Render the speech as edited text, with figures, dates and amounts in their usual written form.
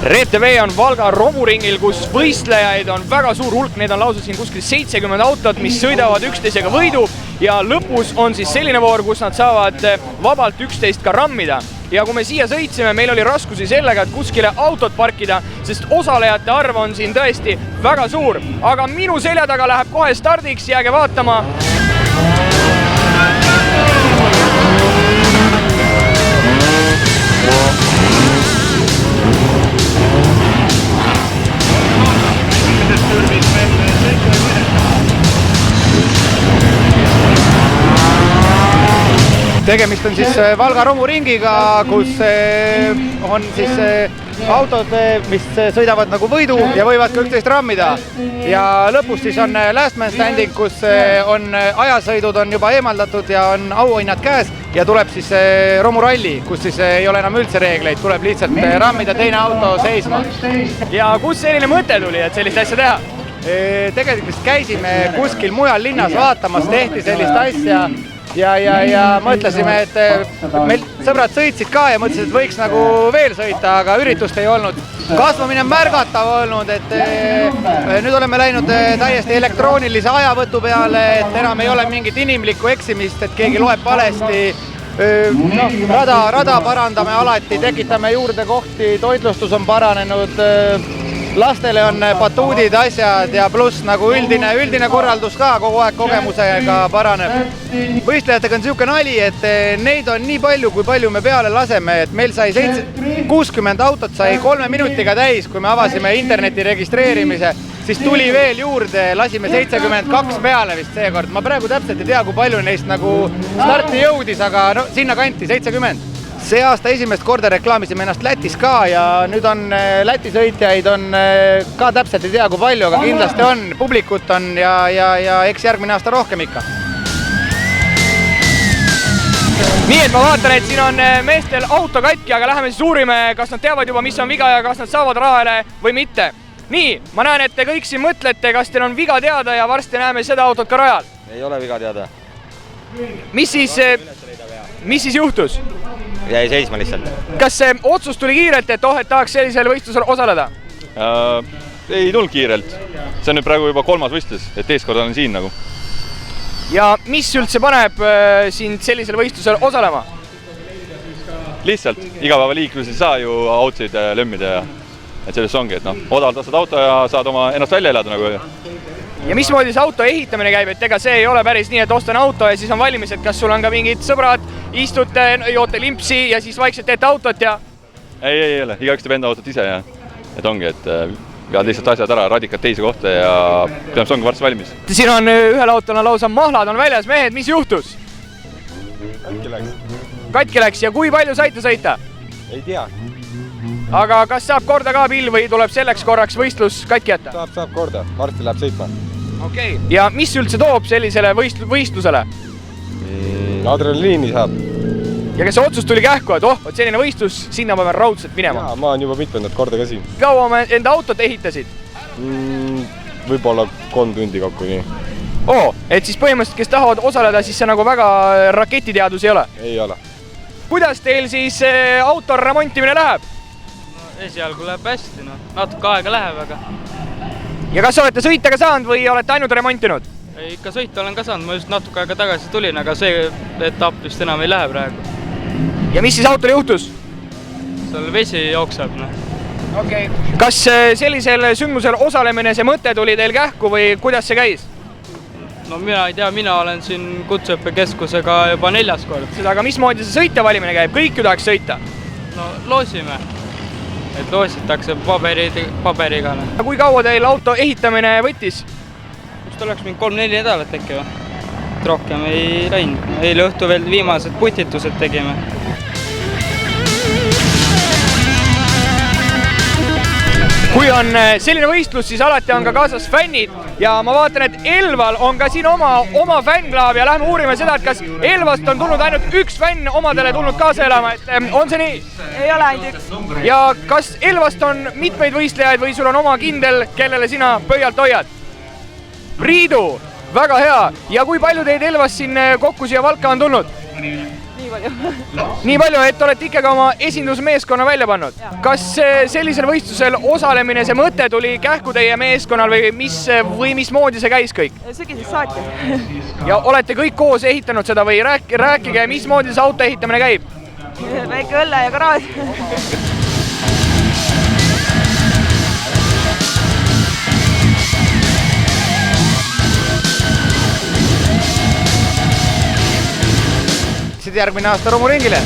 RTV on Valga romuringil, kus võistlejaid on väga suur hulk, need on lausa siin kuskil 70 autot, mis sõidavad üksteisega võidu ja lõpus on siis selline voor, kus nad saavad vabalt üksteist ka rammida. Ja kui me siia sõitsime, meil oli raskusi sellega, et kuskile autot parkida, sest osalejate arv on siin tõesti väga suur. Aga minu selja taga läheb kohe stardiks, jääge vaatama. Tegemist on siis Valga romuringiga, kus on siis autod, mis sõidavad nagu võidu ja võivad ka üksteist rammida. Ja lõpus siis on last man standing, kus on ajasõidud on juba eemaldatud ja on auhinnad käes ja tuleb siis romuralli, kus siis ei ole enam üldse reegleid, tuleb lihtsalt rammida teine auto seisma. Ja kus selline mõte tuli, et sellist asja teha? Tegelikult käisime kuskil mujal linnas vaatamas, tehti sellist asja ja mõtlesime, et meil sõbrad sõitsid ka ja mõtlesid, et võiks nagu veel sõita, aga üritust ei olnud. Kasvamine on märgatav olnud, et nüüd oleme läinud täiesti elektroonilise ajavõtu peale, et enam ei ole mingit inimlikku eksimist, et keegi loeb valesti. Rada parandame alati, tekitame juurde kohti, toitlustus on paranenud, lastele on batuudid, asjad ja pluss nagu üldine korraldus ka kogu aeg kogemusega paraneb. Võistlejatega on niisugune nali, et neid on nii palju, kui palju me peale laseme, et meil sai 60 autot sai 3 minutiga täis, kui me avasime interneti registreerimise, siis tuli veel juurde, lasime 72 peale vist seekord. Ma praegu täpselt ei tea, kui palju neist nagu starti jõudis, aga no, sinna kanti 70. See aasta esimest korda reklaamisime ennast Lätis ka ja nüüd on Läti sõitjaid on ka täpselt ei tea kui palju, aga kindlasti on, publikut on ja eks järgmine aasta rohkem ikka. Nii et ma vaatan, et siin on meestel auto katki, aga läheme siis uurime, kas nad teavad juba, mis on viga ja kas nad saavad rahale või mitte. Nii, ma näen, et te kõik siin mõtlete, kas teil on viga teada ja varsti näeme seda autot ka rajal. Ei ole viga teada. Mis siis juhtus? Jäi seisma lihtsalt. Kas see otsus tuli kiirelt, et tahaks sellisel võistlusel osaleda? Ei tulnud kiirelt. See on nüüd praegu juba 3. võistlus, et teeskord olen siin nagu. Ja mis üldse paneb sind sellisel võistlusel osalema? Lihtsalt, igapäeva liiklus ei saa ju autosid lömmida ja et sellest ongi, et odavalt ostad auto ja saad oma ennast välja elada nagu. Ja mismoodi see auto ehitamine käib, et ega see ei ole päris nii, et ostan auto ja siis on valmis, et kas sul on ka mingid sõbrad, istute, joote limpsi ja siis vaikselt teete autot ja... Ei ole, igaüks teeb enda autot ise ja et ongi, et vead lihtsalt asjad ära, radikad teisi kohta ja peame see ongi varsti valmis. Siin on ühel autol lausa mahlad on väljas, mehed, mis juhtus? Katki läks ja kui palju saite sõita? Ei tea. Aga kas saab korda ka pill või tuleb selleks korraks võistlus katki jätta? Saab korda, varsti läheb sõitma. Okei. Ja mis üldse toob sellisele võistlusele? Adrenaliini saab. Ja kas see otsus tuli kähku, et selline võistlus, sinna peame raudselt minema? Jaa, ma olen juba mitmendat korda ka siin. Kaua me enda autot ehitasid? Võib-olla 3 tundi kokku nii. Et siis põhimõtteliselt, kes tahavad osaleda, siis see nagu väga raketiteadus ei ole? Ei ole. Kuidas teil siis auto remontimine läheb? Esialgu läheb hästi, natuke aega läheb, aga... Ja kas olete sõita ka saanud või olete ainult remontinud? Ikka sõita olen ka saanud, ma just natuke aega tagasi tulin, aga see etapp vist enam ei lähe praegu. Ja mis siis autole juhtus? Seal vesi jookseb. Okei. Kas sellisel sündmusel osalemine, see mõte tuli teil kähku või kuidas see käis? No mina ei tea, mina olen siin kutseõppekeskusega juba 4. kord. Aga mismoodi see sõitja valimine käib? Kõik ju tahaks sõita? No loosime. Et loositakse paberiga. Kui kaua teil auto ehitamine võttis? Just oleks mingi 3-4 nädalat äkki või? Rohkem ei läinud. Eile õhtu veel viimased putitused tegime. Kui on selline võistlus, siis alati on ka kaasas fännid ja ma vaatan, et Elval on ka siin oma fännklaab ja lähme uurime seda, et kas Elvast on tulnud ainult üks fänn omadele tulnud kaasa elama, et on see nii? Ei ole ainult üks. Ja kas Elvast on mitmeid võistlejaid või sul on oma kindel, kellele sina pöialt hoiad? Priidu, väga hea. Ja kui palju teid Elvast siin kokku siia Valka on tulnud? Nii palju. Nii palju, et olete ikkagi oma esindusmeeskonna välja pannud. Kas sellisel võistlusel osalemine, see mõte tuli kähku teie meeskonnal või mismoodi see käis kõik? Sügisest saati. Ja olete kõik koos ehitanud seda või rääkige, mismoodi see auto ehitamine käib? Väike õlle ja garaaž. Järgmine aasta romuringile.